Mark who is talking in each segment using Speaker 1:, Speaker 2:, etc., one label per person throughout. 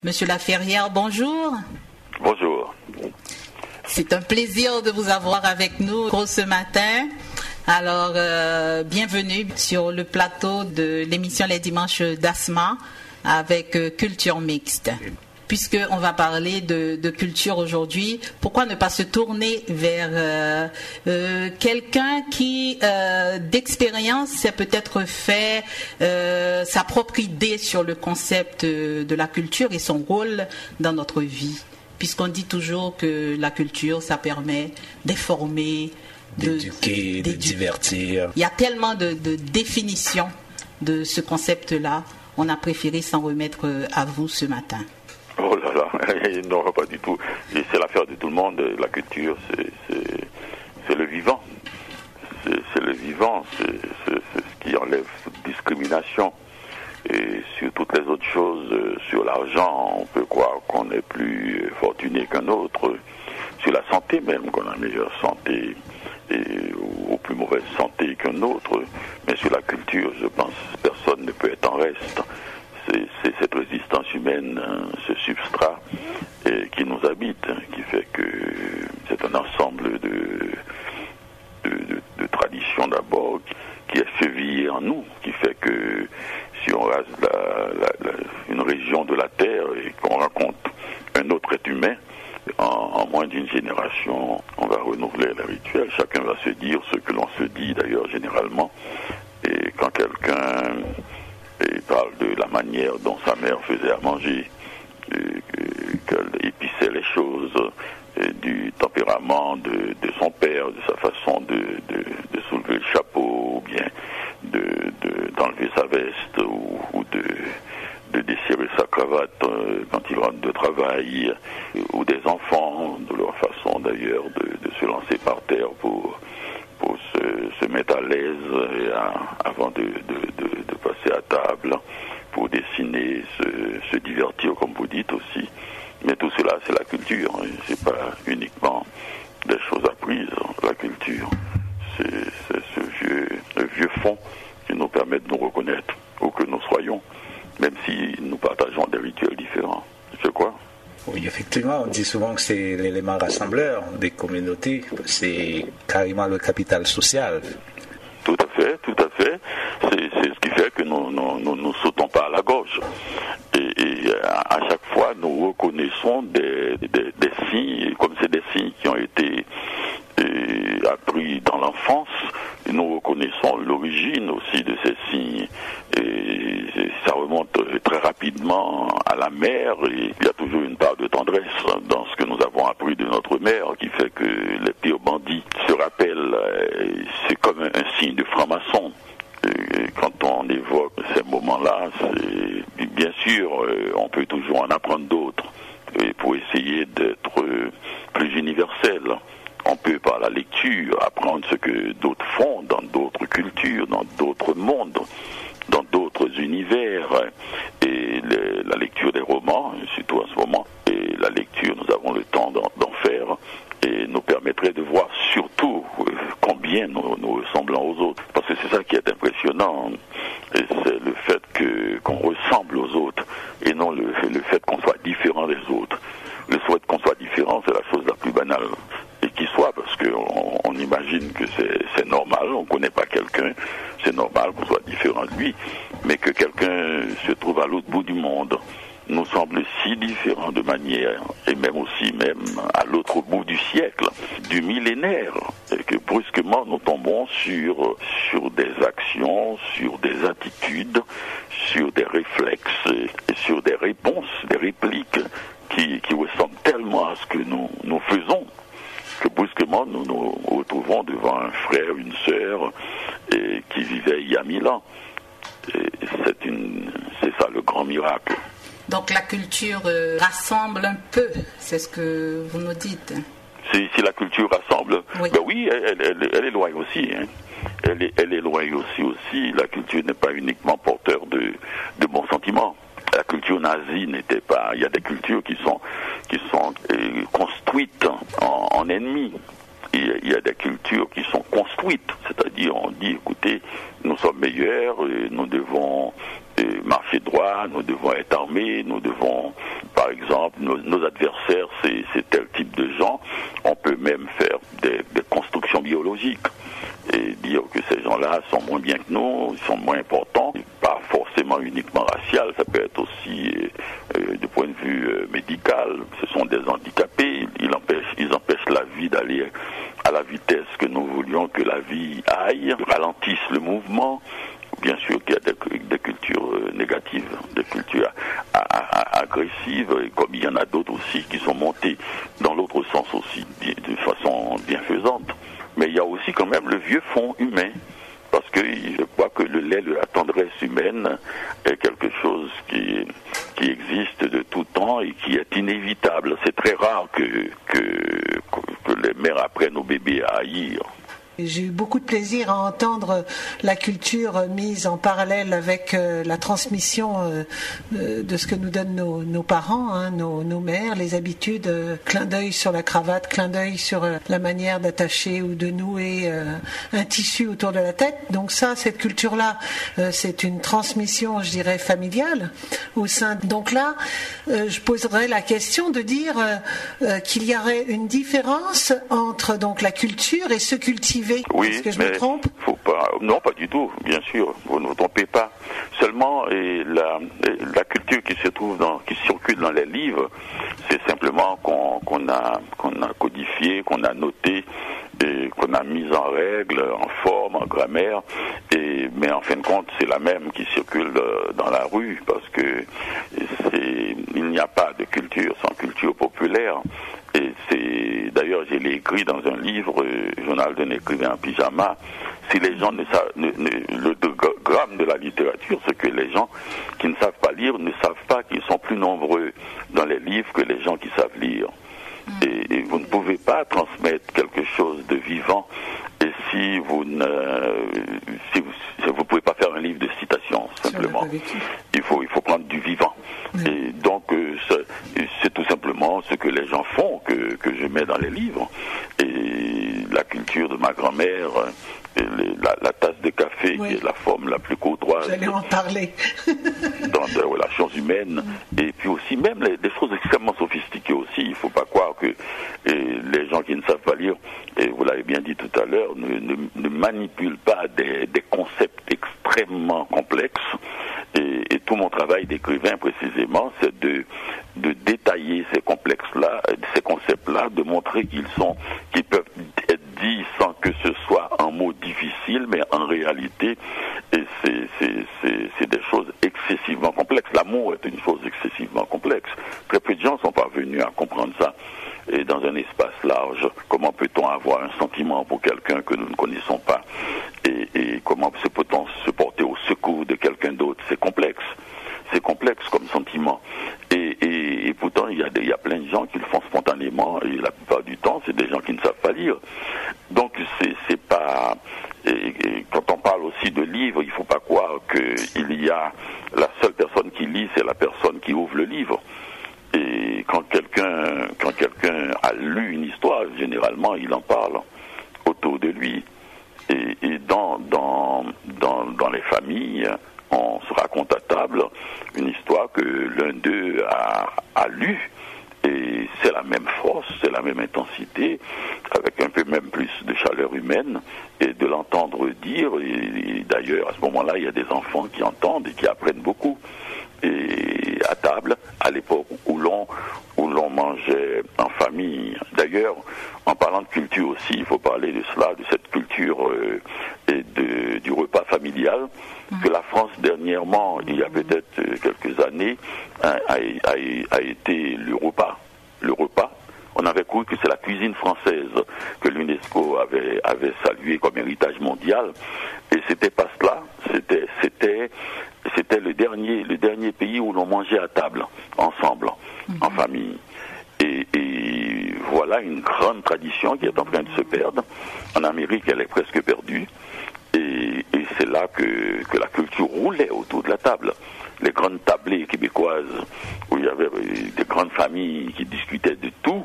Speaker 1: Monsieur Laferrière, bonjour.
Speaker 2: Bonjour.
Speaker 1: C'est un plaisir de vous avoir avec nous ce matin. Alors, bienvenue sur le plateau de l'émission Les Dimanches d'Asma avec Culture Mixte. Puisqu'on va parler de culture aujourd'hui, pourquoi ne pas se tourner vers quelqu'un qui, d'expérience, s'est peut-être fait sa propre idée sur le concept de la culture et son rôle dans notre vie. Puisqu'on dit toujours que la culture, ça permet d'informer,
Speaker 3: d'éduquer, de divertir.
Speaker 1: Il y a tellement de définitions de ce concept-là. On a préféré s'en remettre à vous ce matin.
Speaker 2: Oh là là, non, pas du tout. C'est l'affaire de tout le monde. La culture, c'est le vivant. C'est le vivant, c'est ce qui enlève toute discrimination. Et sur toutes les autres choses, sur l'argent, on peut croire qu'on est plus fortuné qu'un autre. Sur la santé même, qu'on a meilleure santé ou plus mauvaise santé qu'un autre. Mais sur la culture, je pense que personne ne peut être en reste. C'est cette résistance humaine, ce substrat qui nous habite, qui fait que c'est un ensemble de traditions d'abord qui est chevillé en nous, qui fait que si on rase une région de la Terre et qu'on rencontre un autre être humain, en moins d'une génération, on va renouveler les rituels. Chacun va se dire ce que l'on se dit d'ailleurs généralement. Et quand quelqu'un parle de la manière dont sa mère faisait à manger, qu'elle épissait les choses, du tempérament de son père, de sa façon de soulever le chapeau, ou bien d'enlever sa veste, ou de desserrer sa cravate quand il rentre de travail, ou des enfants, de leur façon d'ailleurs de se lancer par terre pour se mettre à l'aise avant de passer à table, pour dessiner, se divertir comme vous dites aussi. Mais tout cela, c'est la culture. C'est pas uniquement des choses apprises. La culture, c'est ce vieux fond qui nous permet de nous reconnaître où que nous soyons, même si nous partageons des rituels différents. C'est quoi?
Speaker 3: Oui, effectivement, on dit souvent que c'est l'élément rassembleur des communautés. C'est carrément le capital social.
Speaker 2: Tout à fait, tout à fait. C'est ce qui fait que nous sautons pas à la gorge. Et à chaque fois, nous reconnaissons des signes, comme c'est des signes qui ont été appris dans l'enfance, nous reconnaissons l'origine aussi de ces signes. Et ça remonte très rapidement à la mère, et il y a toujours une part de tendresse dans ce que nous avons appris de notre mère, qui fait que les pires bandits se rappellent, c'est comme un signe de franc-maçon. Quand on évoque ces moments-là, bien sûr, on peut toujours en apprendre d'autres, pour essayer d'être plus universel. On peut, par la lecture, apprendre ce que d'autres font dans d'autres cultures, dans d'autres mondes, dans d'autres univers. Et la lecture des romans, surtout en ce moment, et la lecture, nous avons le temps d'en faire, et nous permettrait de voir surtout combien nous ressemblons aux autres. Parce que c'est ça qui est impressionnant, et c'est le fait qu'on ressemble aux autres, et non le fait qu'on soit différent des autres. Le souhait qu'on soit différent, c'est la chose la plus banale. Et qu'il soit, parce qu'on imagine que c'est normal, on ne connaît pas quelqu'un, c'est normal qu'on soit différent de lui, mais que quelqu'un se trouve à l'autre bout du monde, nous semble si différent de manière, et même à l'autre bout du siècle, du millénaire, et que brusquement nous tombons sur des actions, sur des attitudes, sur des réflexes, et sur des réponses, des répliques qui ressemblent tellement à ce que nous faisons, que brusquement nous nous retrouvons devant un frère, une sœur, qui vivait il y a 1000 ans. Et c'est ça le grand miracle.
Speaker 1: Donc la culture rassemble un peu, c'est ce que vous nous dites.
Speaker 2: Si la culture rassemble,
Speaker 1: oui,
Speaker 2: ben oui, elle éloigne aussi. Hein. Elle éloigne aussi. La culture n'est pas uniquement porteur de bons sentiments. La culture nazie n'était pas. Il y a des cultures qui sont construites en ennemis. il y a des cultures qui sont construites, c'est-à-dire on dit, écoutez, nous sommes meilleurs, nous devons marcher droit, nous devons être armés, nous devons, par exemple, nos adversaires, c'est tel type de gens. On peut même faire des constructions biologiques et dire que ces gens-là sont moins bien que nous, ils sont moins importants, pas forcément uniquement racial, ça peut être aussi du point de vue médical. Ce sont des handicapés, ils empêchent la vie d'aller à la vitesse que nous voulions que la vie aille, ralentissent le mouvement. Bien sûr qu'il y a des cultures négatives, des cultures agressives, comme il y en a d'autres aussi qui sont montées dans l'autre sens aussi, de façon bienfaisante. Mais il y a aussi quand même le vieux fond humain, parce que je crois que le lait de la tendresse humaine est quelque chose qui existe de tout temps et qui est inévitable. C'est très rare que les mères apprennent aux bébés à haïr.
Speaker 4: J'ai eu beaucoup de plaisir à entendre la culture mise en parallèle avec la transmission de ce que nous donnent nos parents, hein, nos mères, les habitudes, clin d'œil sur la cravate, clin d'œil sur la manière d'attacher ou de nouer un tissu autour de la tête. Donc ça, cette culture-là, c'est une transmission, je dirais, familiale au sein. Donc là, je poserais la question de dire qu'il y aurait une différence entre donc la culture et se cultiver.
Speaker 2: Oui,
Speaker 4: est-ce que je me trompe ?
Speaker 2: Faut pas, non, pas du tout, bien sûr, vous ne vous trompez pas. Seulement, la culture qui circule dans les livres, c'est simplement qu'on a codifié, qu'on a noté, et qu'on a mise en règle, en forme, en grammaire, mais en fin de compte, c'est la même qui circule dans la rue, parce que il n'y a pas de culture sans culture populaire. Et d'ailleurs, je l'ai écrit dans un livre, Journal d'un écrivain en pyjama. Si les gens ne savent, le gramme de la littérature, c'est que les gens qui ne savent pas lire ne savent pas qu'ils sont plus nombreux dans les livres que les gens qui savent lire. Et vous ne pouvez pas transmettre quelque chose de vivant et si vous pouvez pas faire un livre de citations, simplement. Il faut prendre du vivant. Oui. Et donc, c'est tout simplement ce que les gens font que je mets dans les livres. Et la culture de ma grand-mère, la tasse de café, oui, qui est la forme la plus courtoise.
Speaker 4: J'allais en parler.
Speaker 2: Dans des relations humaines. Et puis aussi, même des choses extrêmement sophistiquées aussi. Il ne faut pas croire que les gens qui ne savent pas lire, et vous l'avez bien dit tout à l'heure, ne manipulent pas des concepts extrêmement complexes. Et tout mon travail d'écrivain, précisément, c'est de détailler ces complexes-là, ces concepts-là, de montrer qu'ils peuvent être dits sans que ce soit un mot difficile, mais en réalité, c'est des choses excessivement complexes. L'amour est une chose excessivement complexe. Très peu de gens sont parvenus à comprendre ça. Et dans un espace large, comment peut-on avoir un sentiment pour quelqu'un que nous ne connaissons pas, et comment peut-on se porter au secours de quelqu'un d'autre? C'est complexe comme sentiment. Et pourtant, il y a plein de gens qui le font spontanément, et la plupart du temps, c'est des gens qui ne savent pas lire. Donc, c'est pas... Et quand on parle aussi de livres, il ne faut pas croire qu'il y a... La seule personne qui lit, c'est la personne qui ouvre le livre. Et quand quelqu'un a lu une histoire, généralement, il en parle autour de lui. Et dans les familles, on se raconte à table une histoire que l'un d'eux a lue. Et c'est la même force, c'est la même intensité, avec un peu même plus de chaleur humaine, et de l'entendre dire. Et d'ailleurs, à ce moment-là, il y a des enfants qui entendent et qui apprennent beaucoup. Et à table, à l'époque où l'on mangeait en famille. D'ailleurs, en parlant de culture aussi, il faut parler de cela, de cette culture du repas familial, que la France dernièrement, il y a peut-être quelques années, a été le repas. On avait cru que c'est la cuisine française que l'UNESCO avait salué comme héritage mondial, et c'était pas cela. C'était le dernier pays où l'on mangeait à table, ensemble, en famille. Et voilà une grande tradition qui est en train de se perdre. En Amérique, elle est presque perdue. Et c'est là que la culture roulait autour de la table. Les grandes tablées québécoises, où il y avait des grandes familles qui discutaient de tout,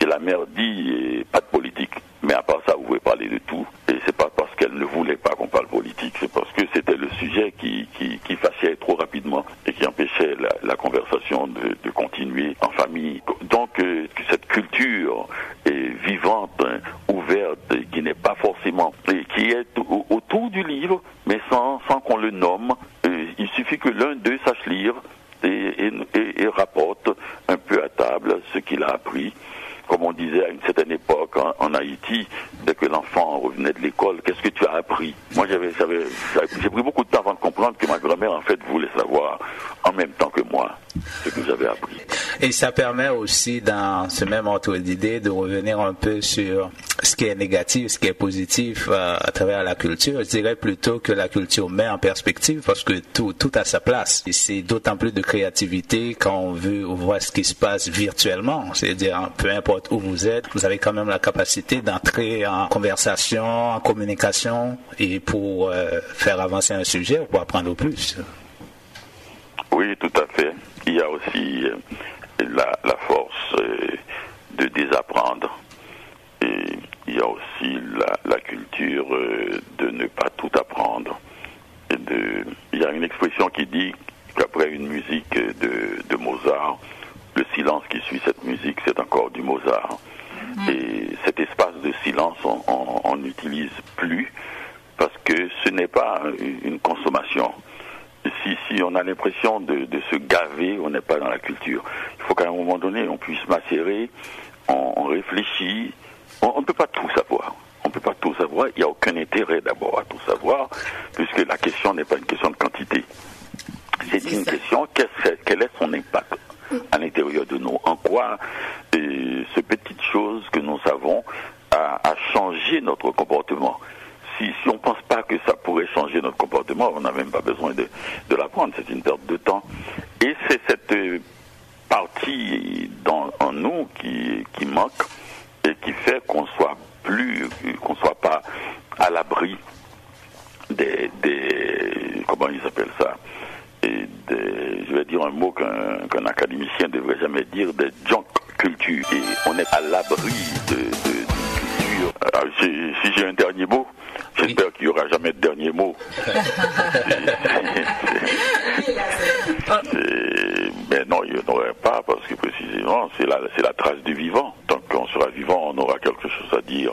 Speaker 2: et la mère dit, pas de politique, Mais à part ça, vous pouvez parler de tout. Et c'est pas parce qu'elle ne voulait pas qu'on parle politique, c'est parce que c'était le sujet qui fâchait trop rapidement et qui empêchait la conversation de continuer en famille. Donc, cette culture est vivante, ouverte, qui n'est pas forcément, et qui est autour du livre, mais sans qu'on le nomme. Il suffit que l'un d'eux sache lire et rapporte un peu à table ce qu'il a appris. Comme on disait à une certaine époque en Haïti, dès que l'enfant revenait de l'école, qu'est-ce que tu as appris? Moi, j'ai pris beaucoup de temps avant de comprendre que ma grand-mère, en fait, voulait savoir en même temps que moi ce que j'avais appris.
Speaker 3: Et ça permet aussi, dans ce même ordre d'idée, de revenir un peu sur ce qui est négatif, ce qui est positif à travers la culture. Je dirais plutôt que la culture met en perspective parce que tout a sa place. Et c'est d'autant plus de créativité quand on veut voir ce qui se passe virtuellement. C'est-à-dire, peu importe où vous êtes, vous avez quand même la capacité d'entrer en conversation, en communication et pour faire avancer un sujet ou pour apprendre au plus.
Speaker 2: Oui, tout à fait. Il y a aussi la force de désapprendre. Et il y a aussi la culture de ne pas tout apprendre. Il y a une expression qui dit qu'après une musique de Mozart, le silence qui suit cette musique, c'est encore du Mozart. Et cet espace de silence, on n'utilise plus parce que ce n'est pas une consommation. Si on a l'impression de se gaver, on n'est pas dans la culture. Il faut qu'à un moment donné, on puisse macérer, on réfléchit. On ne peut pas tout savoir. On ne peut pas tout savoir. Il n'y a aucun intérêt d'abord à tout savoir, puisque la question n'est pas une question de quantité. C'est une question, quel est son impact à l'intérieur de nous? En quoi ce petite chose que nous savons a changé notre comportement? Si on ne pense pas que ça pourrait changer notre comportement, on n'a même pas besoin de l'apprendre. C'est une perte de temps. Et c'est cette partie en nous qui manque et qui fait qu'on soit pas à l'abri des comment ils appellent ça, je vais dire un mot qu'un académicien ne devrait jamais dire, des junk culture. Et on est à l'abri de culture. Alors, si j'ai un dernier mot, j'espère qu'il n'y aura jamais de dernier mot. Mais non, il n'y en aurait pas, parce que précisément, c'est la trace du vivant. Tant qu'on sera vivant, on aura quelque chose à dire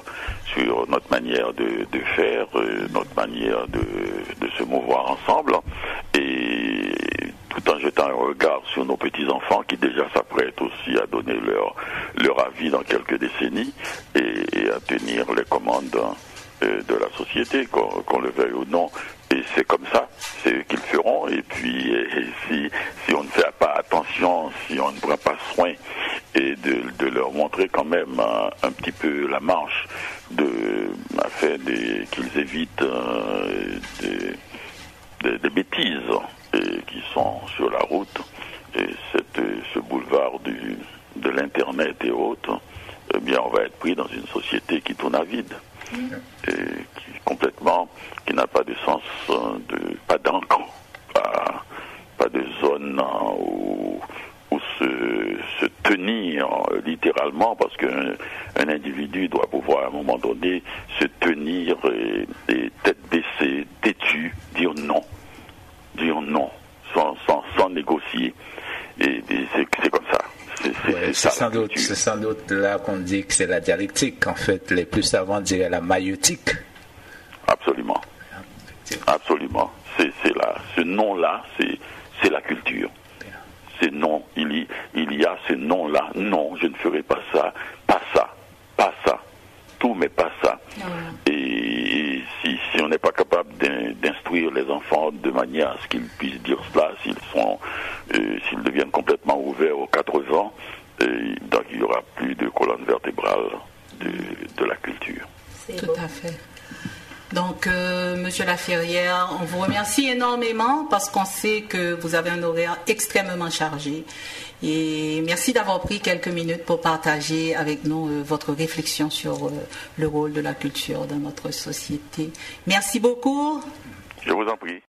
Speaker 2: sur notre manière de faire, notre manière de se mouvoir ensemble, et tout en jetant un regard sur nos petits-enfants qui déjà s'apprêtent aussi à donner leur avis dans quelques décennies et à tenir les commandes de la société, qu'on le veuille ou non. Et c'est comme ça, c'est eux qui le feront. Et puis, si on ne fait pas attention, si on ne prend pas soin et de leur montrer quand même un petit peu la marche, afin qu'ils évitent des bêtises qui sont sur la route, et ce boulevard de l'Internet et autres, eh bien, on va être pris dans une société qui tourne à vide. Et qui n'a pas de sens, pas d'encre, pas de zone où se tenir littéralement, parce qu'un individu doit pouvoir à un moment donné se tenir et tête baissée, têtu, dire non, sans négocier. Et c'est comme ça.
Speaker 3: C'est sans doute là qu'on dit que c'est la dialectique. En fait, les plus savants diraient la maïeutique.
Speaker 2: Absolument. Absolument. C'est là. Ce nom-là, c'est la culture. C'est non. Il y a ce nom-là. Non, je ne ferai pas ça. Pas ça. Pas ça. Tout, mais pas ça. Et si on n'est pas capable d'instruire les enfants de manière à ce qu'ils puissent dire cela, s'ils deviennent complètement ouverts aux 4 vents, donc il n'y aura plus de colonne vertébrale de la culture.
Speaker 1: Tout à fait. Donc, Monsieur Laferrière, on vous remercie énormément parce qu'on sait que vous avez un horaire extrêmement chargé. Et merci d'avoir pris quelques minutes pour partager avec nous votre réflexion sur le rôle de la culture dans notre société. Merci beaucoup.
Speaker 2: Je vous en prie.